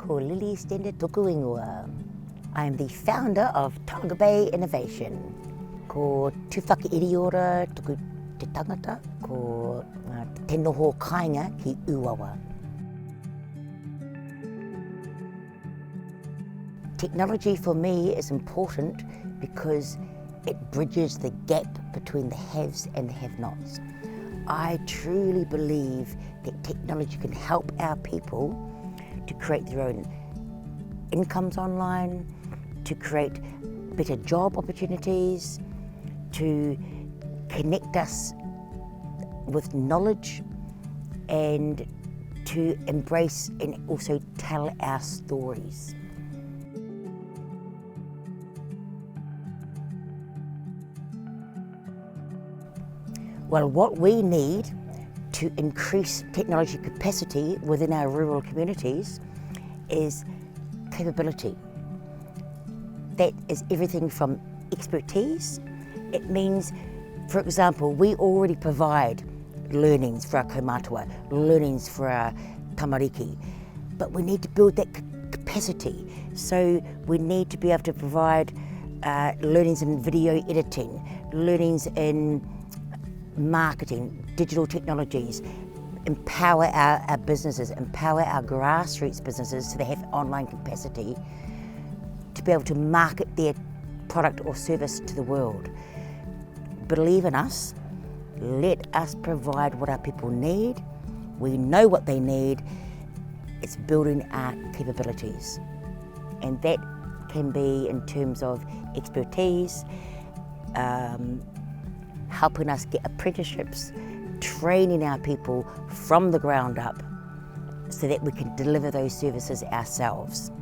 ko Lili Stender toku ingoa. I am the founder of Tolaga Bay Innovation. Ko tūwhakairi ora tuku te tangata, ko te noho kāinga ki Uawa. Technology for me is important because it bridges the gap between the haves and the have-nots. I truly believe that technology can help our people to create their own incomes online, to create better job opportunities, to connect us with knowledge, and to embrace and also tell our stories. Well, what we need to increase technology capacity within our rural communities is capability. That is everything from expertise. It means, for example, we already provide learnings for our kaumātua, learnings for our tamariki, but we need to build that capacity. So we need to be able to provide learnings in video editing, learnings in marketing, digital technologies, empower our businesses, empower our grassroots businesses so they have online capacity to be able to market their product or service to the world. Believe in us, let us provide what our people need. We know what they need. It's building our capabilities. And that can be in terms of expertise, helping us get apprenticeships, training our people from the ground up so that we can deliver those services ourselves.